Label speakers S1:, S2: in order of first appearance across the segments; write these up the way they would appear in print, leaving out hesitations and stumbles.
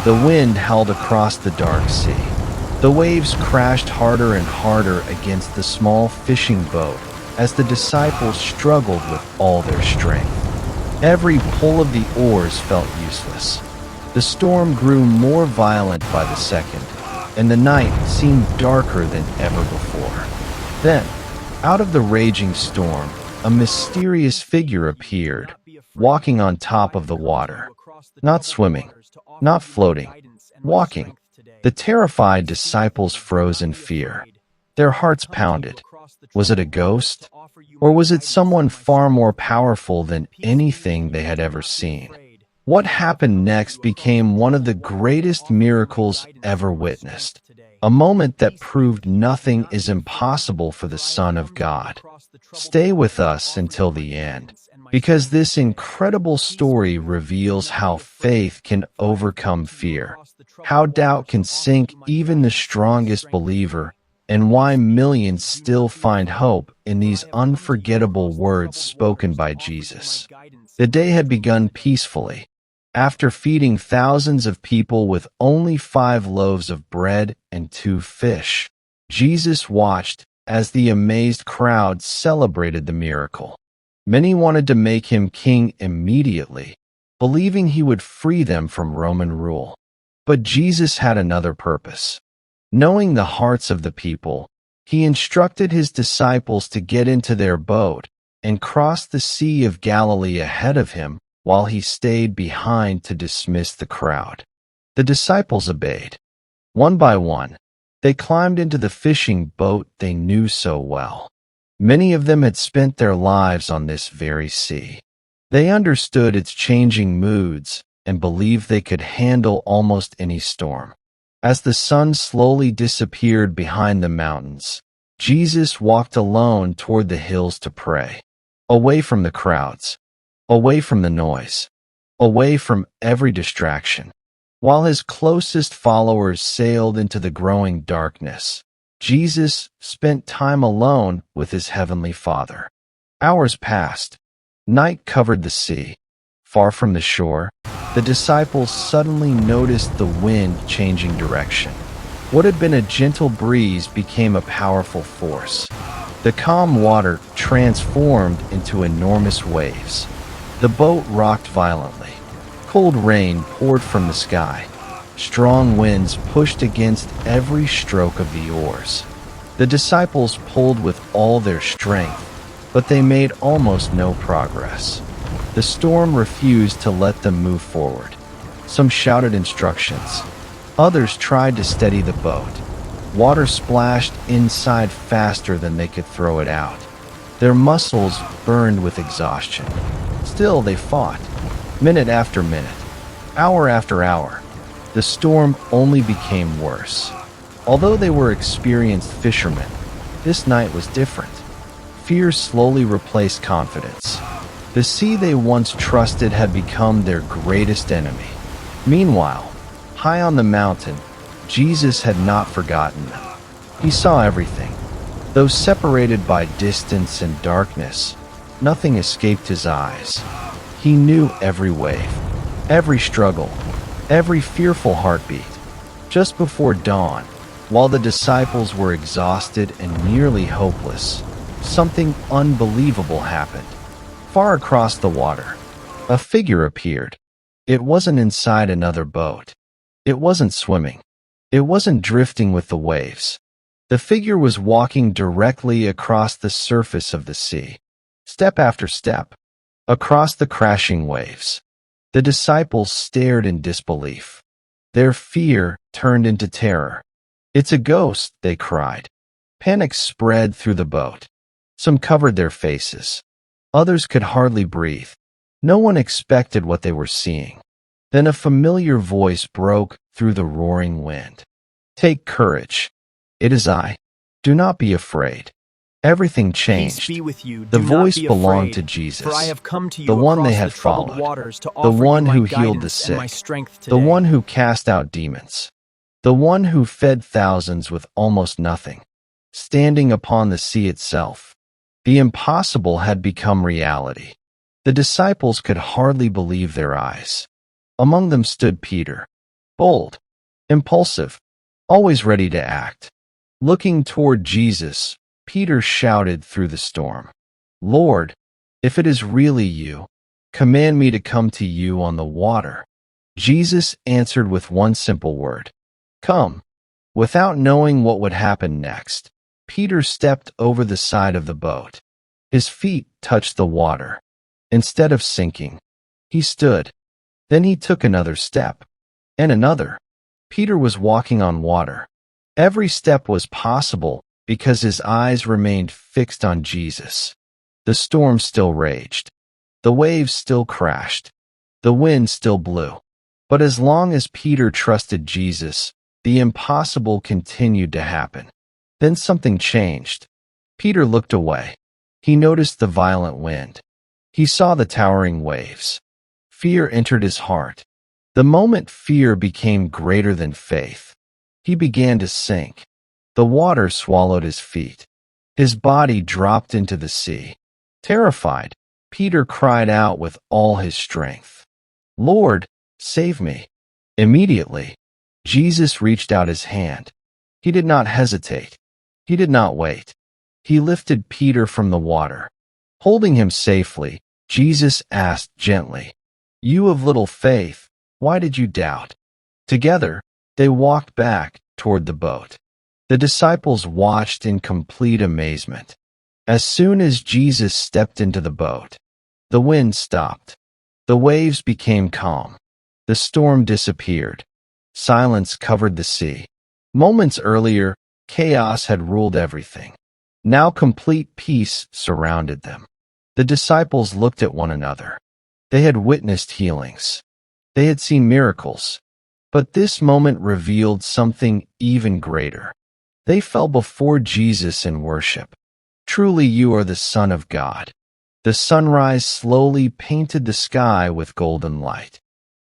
S1: The wind howled across the dark sea. The waves crashed harder and harder against the small fishing boat as the disciples struggled with all their strength. Every pull of the oars felt useless. The storm grew more violent by the second, and the night seemed darker than ever before. Then, out of the raging storm, a mysterious figure appeared, walking on top of the water. Not swimming, not floating, walking. The terrified disciples froze in fear. Their hearts pounded. Was it a ghost? Or was it someone far more powerful than anything they had ever seen? What happened next became one of the greatest miracles ever witnessed. A moment that proved nothing is impossible for the Son of God. Stay with us until the end, because this incredible story reveals how faith can overcome fear, how doubt can sink even the strongest believer, and why millions still find hope in these unforgettable words spoken by Jesus. The day had begun peacefully. After feeding thousands of people with only 5 loaves of bread and 2 fish, Jesus watched as the amazed crowd celebrated the miracle. Many wanted to make him king immediately, believing he would free them from Roman rule. But Jesus had another purpose. Knowing the hearts of the people, he instructed his disciples to get into their boat and cross the Sea of Galilee ahead of him, while he stayed behind to dismiss the crowd. The disciples obeyed. One by one, they climbed into the fishing boat they knew so well. Many of them had spent their lives on this very sea. They understood its changing moods and believed they could handle almost any storm. As the sun slowly disappeared behind the mountains, Jesus walked alone toward the hills to pray, away from the crowds, away from the noise, away from every distraction. While his closest followers sailed into the growing darkness, Jesus spent time alone with his heavenly Father. Hours passed. Night covered the sea. Far from the shore, the disciples suddenly noticed the wind changing direction. What had been a gentle breeze became a powerful force. The calm water transformed into enormous waves. The boat rocked violently. Cold rain poured from the sky. Strong winds pushed against every stroke of the oars. The disciples pulled with all their strength, but they made almost no progress. The storm refused to let them move forward. Some shouted instructions. Others tried to steady the boat. Water splashed inside faster than they could throw it out. Their muscles burned with exhaustion. Still, they fought. Minute after minute, hour after hour, the storm only became worse. Although they were experienced fishermen, this night was different. Fear slowly replaced confidence. The sea they once trusted had become their greatest enemy. Meanwhile, high on the mountain, Jesus had not forgotten them. He saw everything. Though separated by distance and darkness, nothing escaped his eyes. He knew every wave, every struggle, every fearful heartbeat. Just before dawn, while the disciples were exhausted and nearly hopeless, something unbelievable happened. Far across the water, a figure appeared. It wasn't inside another boat. It wasn't swimming. It wasn't drifting with the waves. The figure was walking directly across the surface of the sea, step after step, across the crashing waves. The disciples stared in disbelief. Their fear turned into terror. "It's a ghost," they cried. Panic spread through the boat. Some covered their faces. Others could hardly breathe. No one expected what they were seeing. Then a familiar voice broke through the roaring wind. "Take courage. It is I. Do not be afraid." Everything changed.
S2: Peace be with you.
S1: The
S2: Do not
S1: voice
S2: be
S1: belonged
S2: afraid,
S1: to Jesus,
S2: for I have come to you
S1: the one they
S2: across
S1: had
S2: the troubled
S1: followed,
S2: waters to
S1: the
S2: offer
S1: one
S2: you my
S1: who healed the
S2: guidance and my
S1: sick,
S2: strength
S1: the
S2: today.
S1: one who cast out demons, the one who fed thousands with almost nothing. Standing upon the sea itself, the impossible had become reality. The disciples could hardly believe their eyes. Among them stood Peter, bold, impulsive, always ready to act. Looking toward Jesus, Peter shouted through the storm, "Lord, if it is really you, command me to come to you on the water." Jesus answered with one simple word, "Come." Without knowing what would happen next, Peter stepped over the side of the boat. His feet touched the water. Instead of sinking, he stood. Then he took another step, and another. Peter was walking on water. Every step was possible because his eyes remained fixed on Jesus. The storm still raged. The waves still crashed. The wind still blew. But as long as Peter trusted Jesus, the impossible continued to happen. Then something changed. Peter looked away. He noticed the violent wind. He saw the towering waves. Fear entered his heart. The moment fear became greater than faith, he began to sink. The water swallowed his feet. His body dropped into the sea. Terrified, Peter cried out with all his strength, "Lord, save me." Immediately, Jesus reached out his hand. He did not hesitate. He did not wait. He lifted Peter from the water. Holding him safely, Jesus asked gently, "You of little faith, why did you doubt?" Together, they walked back toward the boat. The disciples watched in complete amazement. As soon as Jesus stepped into the boat, the wind stopped. The waves became calm. The storm disappeared. Silence covered the sea. Moments earlier, chaos had ruled everything. Now complete peace surrounded them. The disciples looked at one another. They had witnessed healings. They had seen miracles. But this moment revealed something even greater. They fell before Jesus in worship. "Truly you are the Son of God." The sunrise slowly painted the sky with golden light.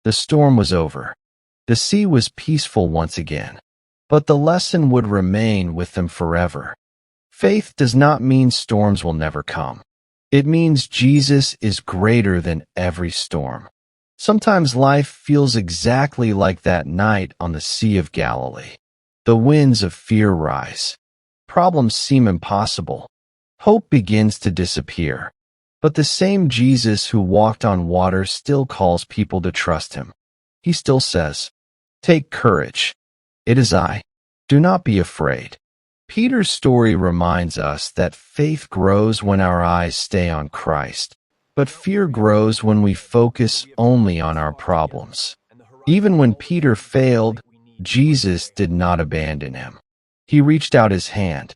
S1: The storm was over. The sea was peaceful once again. But the lesson would remain with them forever. Faith does not mean storms will never come. It means Jesus is greater than every storm. Sometimes life feels exactly like that night on the Sea of Galilee. The winds of fear rise. Problems seem impossible. Hope begins to disappear. But the same Jesus who walked on water still calls people to trust him. He still says, "Take courage. It is I. Do not be afraid." Peter's story reminds us that faith grows when our eyes stay on Christ, but fear grows when we focus only on our problems. Even when Peter failed, Jesus did not abandon him. He reached out his hand.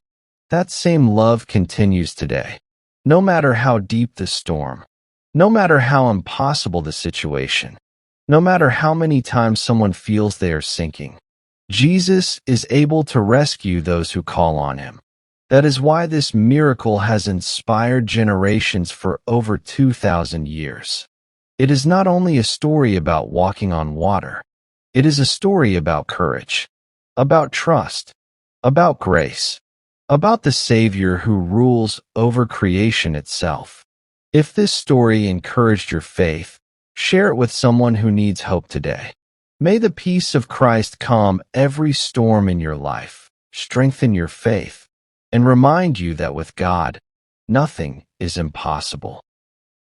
S1: That same love continues today. No matter how deep the storm, no matter how impossible the situation, no matter how many times someone feels they are sinking, Jesus is able to rescue those who call on him. That is why this miracle has inspired generations for over 2,000 years. It is not only a story about walking on water. It is a story about courage, about trust, about grace, about the Savior who rules over creation itself. If this story encouraged your faith, share it with someone who needs hope today. May the peace of Christ calm every storm in your life, strengthen your faith, and remind you that with God, nothing is impossible.